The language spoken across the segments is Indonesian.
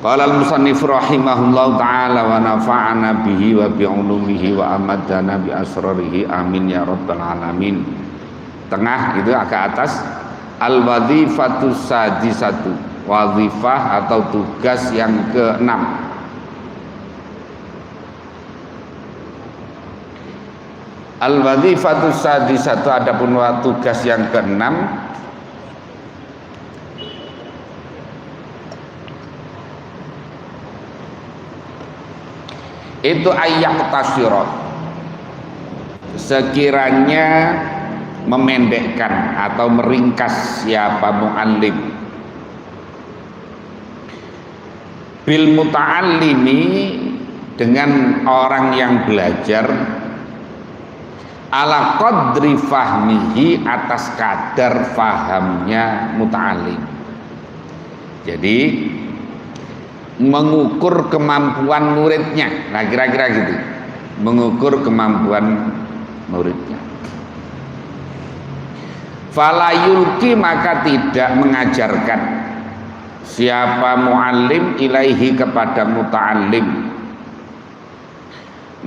Qala al-musannif rahimahullahu ta'ala wa nafa'ana bihi wa bi'ulumihi wa amadana bi asrarihi amin ya rabbal alamin. Tengah itu agak atas, al-wadhifatus sadisatu, wadhifah atau tugas yang ke-6. Al-wadhifatus sadisatu, adapun tugas yang ke-6 itu ayyak tasyirat, sekiranya memendekkan atau meringkas siapa muallim bil muta'allimi, dengan orang yang belajar ala qadri fahmihi, atas kadar fahamnya muta'allim. Jadi mengukur kemampuan muridnya, nah kira-kira gitu, mengukur kemampuan muridnya. Falayulki, maka tidak mengajarkan siapa muallim ilaihi, kepada muta'allim,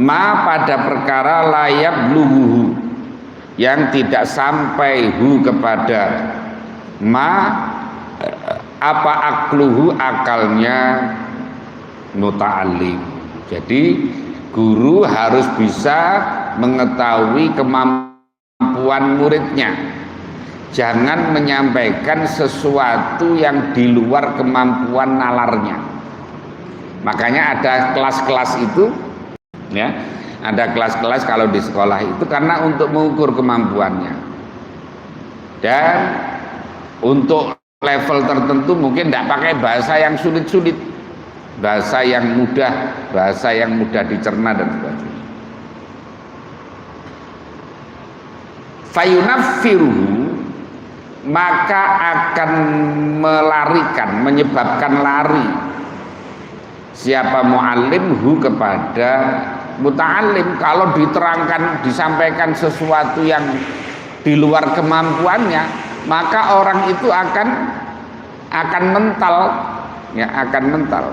ma pada perkara layab luhu, yang tidak sampai hu kepada ma apa akluhu, akalnya muta'allim. Jadi guru harus bisa mengetahui kemampuan muridnya, jangan menyampaikan sesuatu yang di luar kemampuan nalarnya. Makanya ada kelas-kelas itu, ya, ada kelas-kelas kalau di sekolah itu karena untuk mengukur kemampuannya. Dan untuk level tertentu mungkin tidak pakai bahasa yang sulit-sulit, bahasa yang mudah dicerna dan sebagainya. Fayunaffiruhu, maka akan melarikan, menyebabkan lari siapa muallim hu, kepada muta'allim. Kalau diterangkan, disampaikan sesuatu yang di luar kemampuannya, maka orang itu akan mental, ya, akan mental.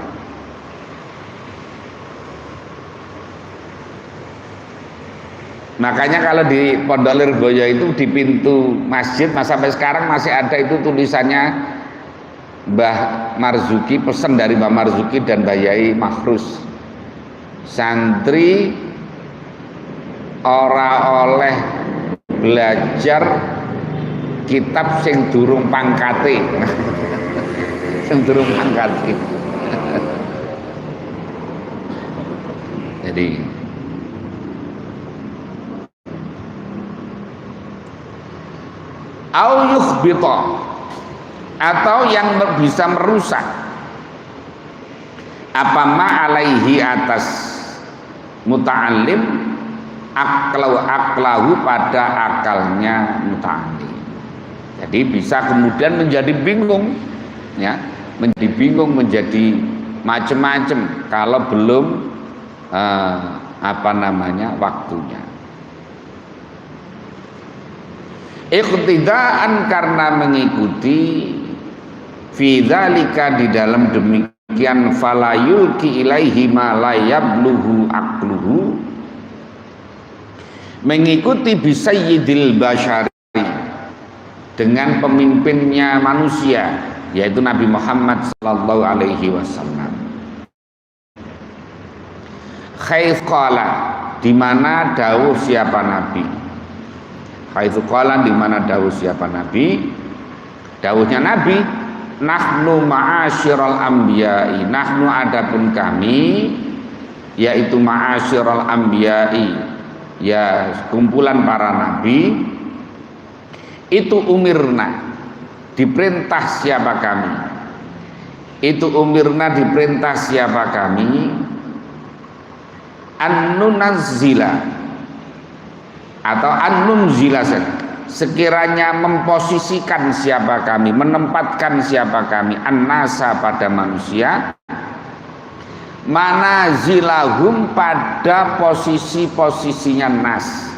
Makanya kalau di Pondok Lirboyo itu di pintu masjid, sampai sekarang masih ada itu tulisannya Mbah Marzuki, pesan dari Mbah Marzuki dan Mbah Yai Mahrus, santri ora oleh belajar kitab sing durung pangkate. Sing durung pangkate. Jadi au yukhbita, atau yang bisa merusak apa ma alaihi, atas muta'allim aklahu, pada akalnya muta'allim. Jadi bisa kemudian menjadi bingung, ya, menjadi bingung, menjadi macam-macam kalau belum waktunya. Iqtidaan, karena mengikuti, fi dzalika, di dalam demikian, falayulki ilaihi ma la yabluhu aqluhu, mengikuti bisayyidil basyari, dengan pemimpinnya manusia, yaitu Nabi Muhammad sallallahu alaihi wasallam. Khaif qala, di mana dawuh siapa Nabi. Khaif qala, di mana dawuh siapa Nabi. Dawuhnya Nabi, nahnu ma'asyiral anbiya'i, nahnu, adapun kami, yaitu ma'asyiral anbiya'i, ya kumpulan para nabi, itu umirna, diperintah siapa kami, itu umirna, diperintah siapa kami, an-nunazzila, atau an-nunzila, sekiranya memposisikan siapa kami, menempatkan siapa kami, an-nasa, pada manusia, manazilahum, pada posisi-posisinya nas,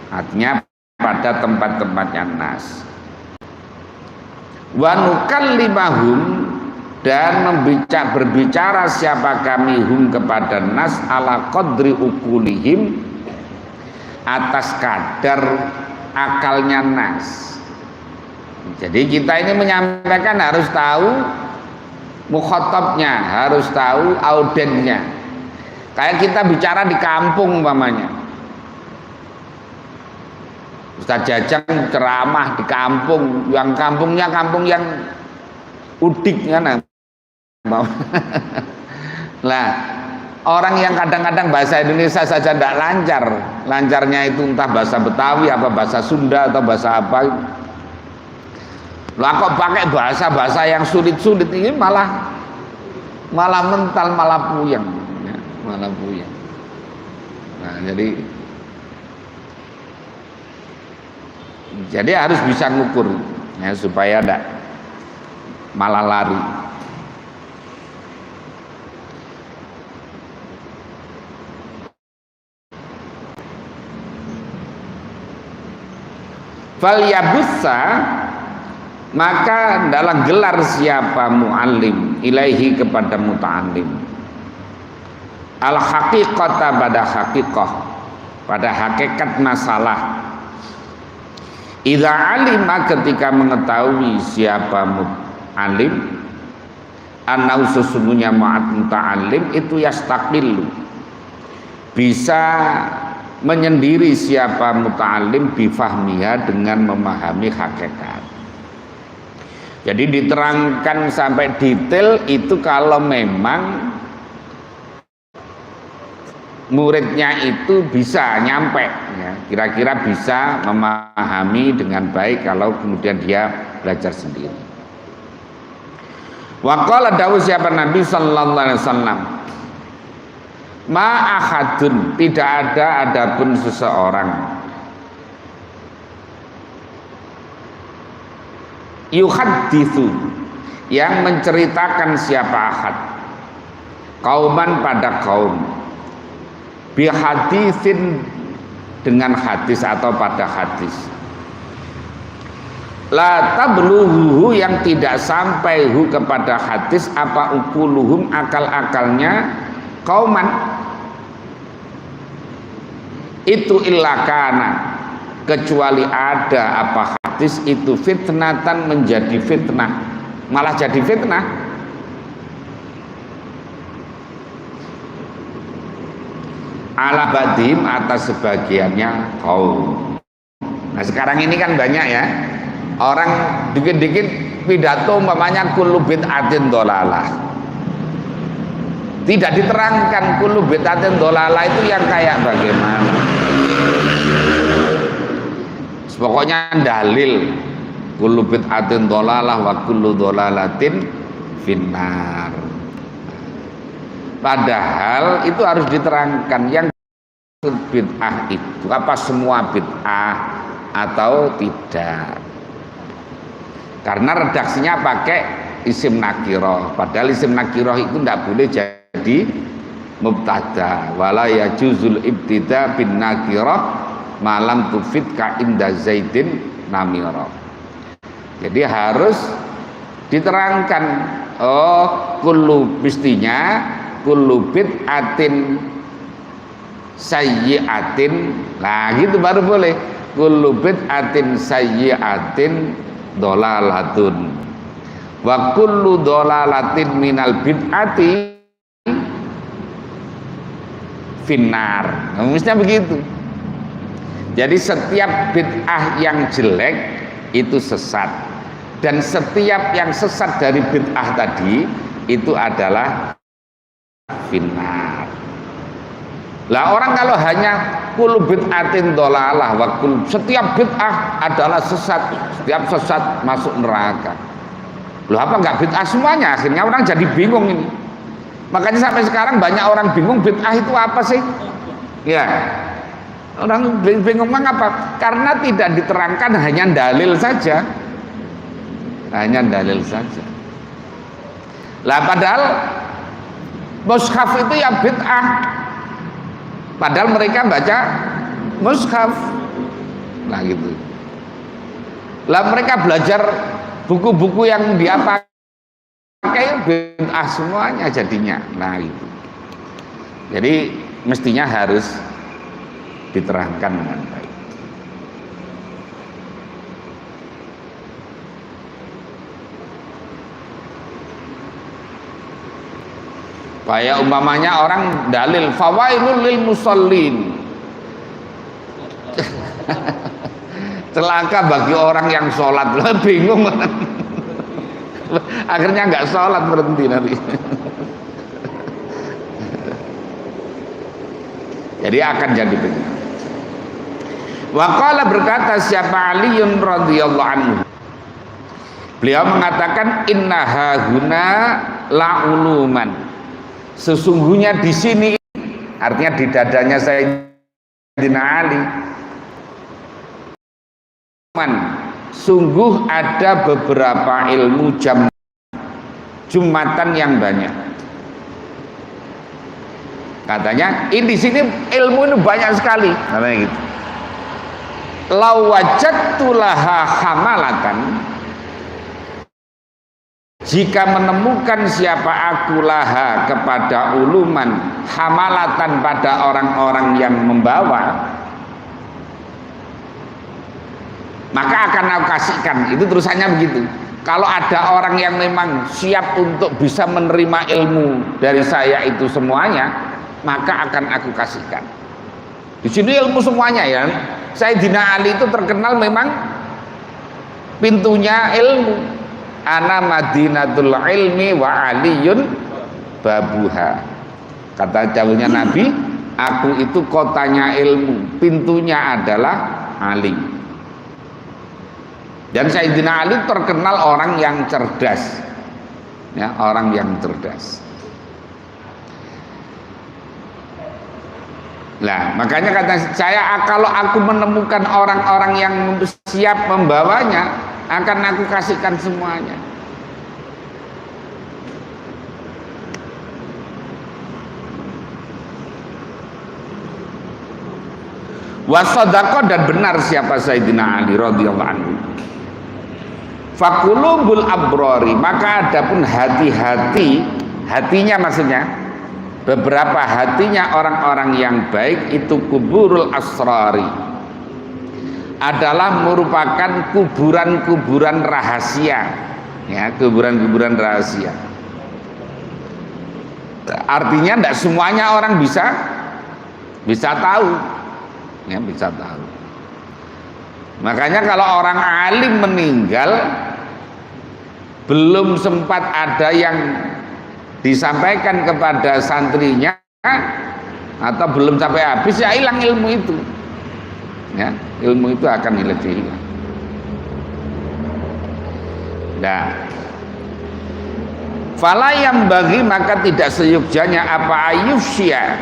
artinya pada tempat-tempatnya nas, wa nukallimahum, dan berbicara siapa kami hum kepada nas ala qadri ukulihim, atas kadar akalnya nas. Jadi kita ini menyampaikan harus tahu mukhatabnya, harus tahu audiensnya. Kayak kita bicara di kampung umpamanya, Ustaz Jajang ceramah di kampung, yang kampungnya kampung yang udik kan. Nah, orang yang kadang-kadang bahasa Indonesia saja tidak lancar, lancarnya itu entah bahasa Betawi apa bahasa Sunda atau bahasa apa. Lah kok pakai bahasa-bahasa yang sulit-sulit ini malah mental, malah puyeng, ya, malah puyeng. Nah, jadi harus bisa ngukur ya, supaya tidak malah lari. Fal yabussa, maka adalah gelar siapa muallim ilaihi kepada muta'allim al haqiqata, pada haqiqah, pada hakikat masalah. Idza alima, ketika mengetahui siapa mu'allim, anau sesungguhnya muta'allim itu yastaqillu, bisa menyendiri siapa muta'allim bifahmiha, dengan memahami hakikat. Jadi diterangkan sampai detail itu kalau memang muridnya itu bisa nyampe ya, kira-kira bisa memahami dengan baik kalau kemudian dia belajar sendiri. Wa qala dawu siapa Nabi sallallahu alaihi wasallam, ma ahadun, tidak ada adapun seseorang, yuhadditsu, yang menceritakan siapa ahad, kauman pada kaum, bihaditsin, dengan hadis atau pada hadis, la tablughu, yang tidak sampai hu kepada hadis, apa ukuluhum, akal-akalnya kauman itu, illakana, kecuali ada apa hadis itu fitnatan, menjadi fitnah, malah jadi fitnah. Ala badim, atas sebagiannya kaum. Nah sekarang ini kan banyak ya orang dikit-dikit pidato umpamanya kullu bid'atin dhalalah, tidak diterangkan kullu bid'atin dhalalah itu yang kayak bagaimana. Pokoknya dalil kullu bid'atin dhalalah wa kullu dhalalatin finnar. Padahal itu harus diterangkan yang bid'ah itu apa, semua bid'ah atau tidak. Karena redaksinya pakai isim nakirah, padahal isim nakirah itu tidak boleh jadi mubtada. Wala yajuzul ibtida bin nakirah malam tufid ka inda zaidin namira. Jadi harus diterangkan, oh kullu, mestinya kullu bid'atin sayyi'atin, nah gitu baru boleh. Kullu bid'atin sayyi'atin dhalalatun wa kullu dhalalatin minal bid'ati finnar. Nah, mestinya begitu. Jadi setiap bid'ah yang jelek itu sesat, dan setiap yang sesat dari bid'ah tadi itu adalah finnar. Lah orang kalau hanya kullu bid'atin dhalalah wa setiap bid'ah adalah sesat, setiap sesat masuk neraka. Loh apa enggak bid'ah semuanya? Akhirnya orang jadi bingung ini. Makanya sampai sekarang banyak orang bingung bid'ah itu apa sih? Ya. Orang bingung mengapa? Karena tidak diterangkan, hanya dalil saja. Hanya dalil saja. Lah padahal mushaf itu ya bid'ah. Padahal mereka baca mushaf. Nah gitu. Lah mereka belajar buku-buku yang diapakan pakai bid'ah semuanya jadinya. Nah itu. Jadi mestinya harus diterangkan dengan baik. Kayak umpamanya orang dalil fawailul lil musallin. Celaka bagi orang yang sholat. Bingung. Akhirnya nggak sholat, berhenti nanti. Jadi akan jadi begitu. Waqala berkata siapa Aliun radhiyallahu anhu. Beliau mengatakan innaha huna la'uluman. Sesungguhnya di sini, artinya di dadanya Sayyidina Ali, sungguh ada beberapa ilmu jumatan yang banyak. Katanya di sini ilmu ini banyak sekali. Katanya gitu. Lau wajadtu laha hamalatan, jika menemukan siapa aku laha kepada uluman hamalatan pada orang-orang yang membawa, maka akan aku kasihkan. Itu terusannya begitu. Kalau ada orang yang memang siap untuk bisa menerima ilmu dari saya itu semuanya, maka akan aku kasihkan. Di sini ilmu semuanya ya. Sayyidina Ali itu terkenal memang pintunya ilmu. Ana madinatul ilmi wa aliyun babuha. Kata jauhnya Nabi, aku itu kotanya ilmu, pintunya adalah Ali. Dan Sayyidina Ali terkenal orang yang cerdas, ya, orang yang cerdas. Nah, makanya kata saya, kalau aku menemukan orang-orang yang siap membawanya, akan aku kasihkan semuanya. Wasadaqah, dan benar siapa Sayyidina Ali radhiyallahu anhu. Fakulubul abrori, maka adapun hati-hati, hatinya maksudnya beberapa hatinya orang-orang yang baik itu kuburul asrari, adalah merupakan kuburan-kuburan rahasia, ya, kuburan-kuburan rahasia. Artinya tidak semuanya orang bisa tahu, ya, bisa tahu. Makanya kalau orang alim meninggal, belum sempat ada yang disampaikan kepada santrinya atau belum sampai habis, ya hilang ilmu itu. Ya, ilmu itu akan hilang. Nah, fala yang bagi, maka tidak seyukjanya apa ayufsya,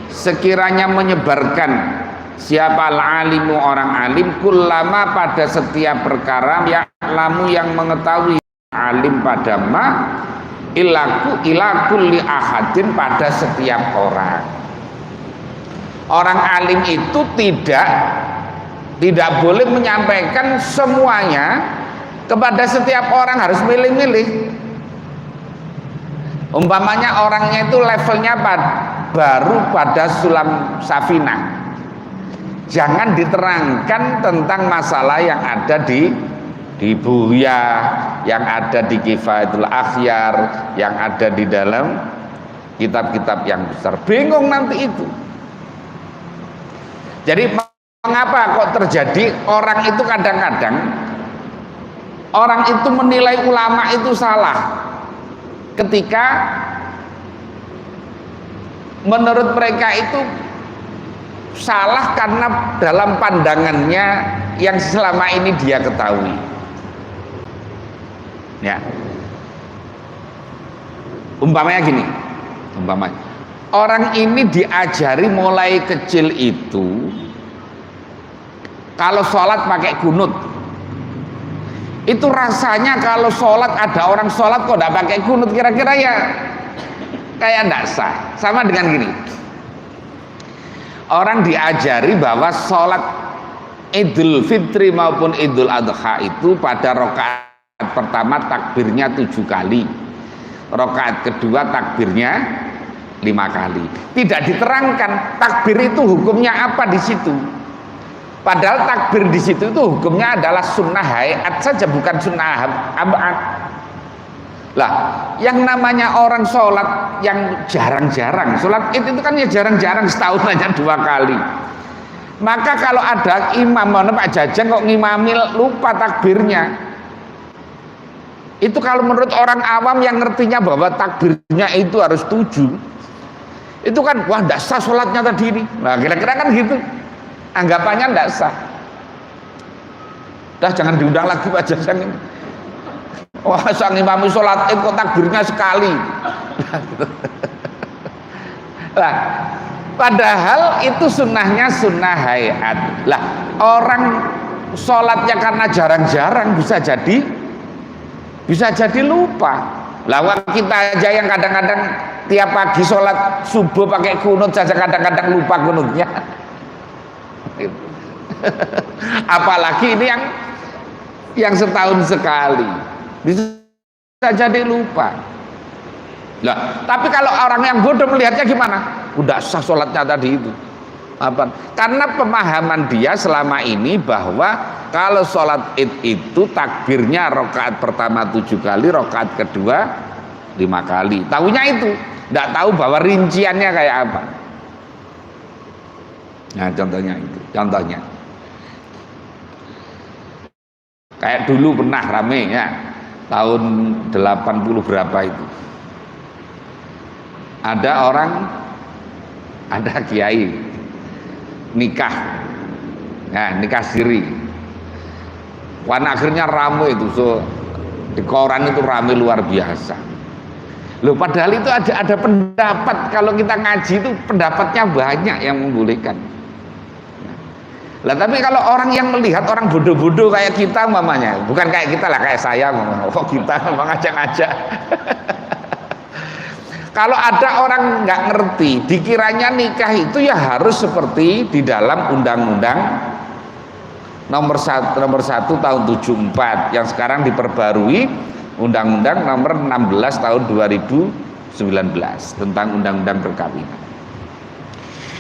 sekiranya menyebarkan siapa alimu orang alim kullama pada setiap perkara ya'lamu yang mengetahui alim pada ma ila kulli ahadin pada setiap orang. Orang alim itu tidak boleh menyampaikan semuanya kepada setiap orang, harus milih-milih. Umpamanya orangnya itu levelnya baru pada sulam safinah, jangan diterangkan tentang masalah yang ada di Buya, yang ada di Kifayatul Akhyar, yang ada di dalam kitab-kitab yang besar. Bingung nanti itu. Jadi mengapa kok terjadi orang itu kadang-kadang orang itu menilai ulama itu salah ketika menurut mereka itu salah karena dalam pandangannya yang selama ini dia ketahui. Ya, umpamanya gini, orang ini diajari mulai kecil itu kalau sholat pakai kunut. Itu rasanya kalau sholat, ada orang sholat kok tidak pakai kunut, kira-kira ya kayak tidak sah. Sama dengan gini, orang diajari bahwa sholat Idul Fitri maupun Idul Adha itu pada rakaat pertama takbirnya 7 kali, rakaat kedua takbirnya 5 kali. Tidak diterangkan takbir itu hukumnya apa di situ. Padahal takbir di situ itu hukumnya adalah sunnah hayat saja, bukan sunnah abad. Lah, yang namanya orang sholat yang jarang-jarang, sholat itu kan ya jarang-jarang, setahun hanya 2 kali. Maka kalau ada imam, Pak Jajang kok ngimami lupa takbirnya, itu kalau menurut orang awam yang ngertinya bahwa takbirnya itu harus 7, itu kan wah tidak sah sholatnya tadi ini. Nah kira-kira kan gitu, anggapannya tidak sah. Dah jangan diundang lagi Pak Jajang ini. Wah sang imam sholat kok takbirnya sekali. Nah, padahal itu sunnahnya sunnah hayat. Lah orang sholatnya karena jarang-jarang bisa jadi lupa. Lah kita aja yang kadang-kadang tiap pagi sholat subuh pakai kunut saja kadang-kadang lupa kunutnya. Apalagi ini yang setahun sekali bisa jadi lupa. Lah, tapi kalau orang yang bodoh melihatnya gimana? Udah sah sholatnya tadi itu. Apa? Karena pemahaman dia selama ini bahwa kalau sholat id itu takbirnya rakaat pertama 7 kali, rakaat kedua 5 kali. Tahunya itu, tidak tahu bahwa rinciannya kayak apa. Nah contohnya itu, contohnya kayak dulu pernah rame ya, tahun 80 berapa itu. Ada kiai nikah, nah nikah siri. Wan akhirnya rame itu, so di koran itu rame luar biasa. Loh padahal itu ada pendapat, kalau kita ngaji itu pendapatnya banyak yang membolehkan. Lah tapi kalau orang yang melihat orang bodoh-bodoh kayak kita mamanya, bukan kayak kita lah, kayak saya mamanya. Oh kita mengajak-ajak. Kalau ada orang nggak ngerti, dikiranya nikah itu ya harus seperti di dalam undang-undang nomor 1 tahun 74 yang sekarang diperbarui, undang-undang nomor 16 tahun 2019 tentang undang-undang perkawinan.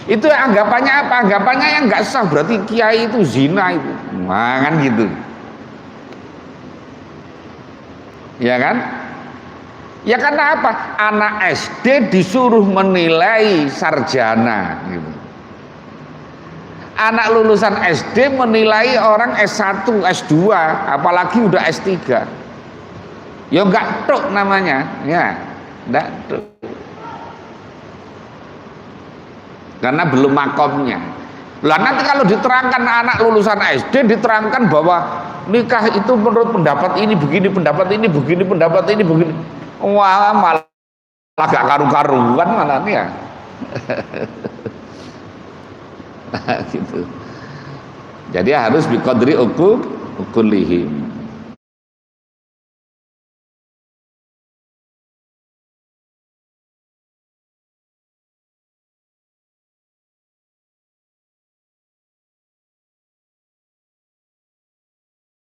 Itu anggapannya apa? Anggapannya yang nggak sah berarti kiai itu zina itu, kan gitu, ya kan? Ya karena apa? Anak SD disuruh menilai sarjana gitu. Anak lulusan SD menilai orang S1, S2, apalagi udah S3. Ya enggak tuk namanya, ya, enggak tuk. Karena belum makomnya. Lah nanti kalau diterangkan anak lulusan SD diterangkan bahwa nikah itu menurut pendapat ini begini, pendapat ini begini, pendapat ini begini. Wah malah gak karu-karuan malah ya. Gitu. Jadi harus biqadri ukulihim.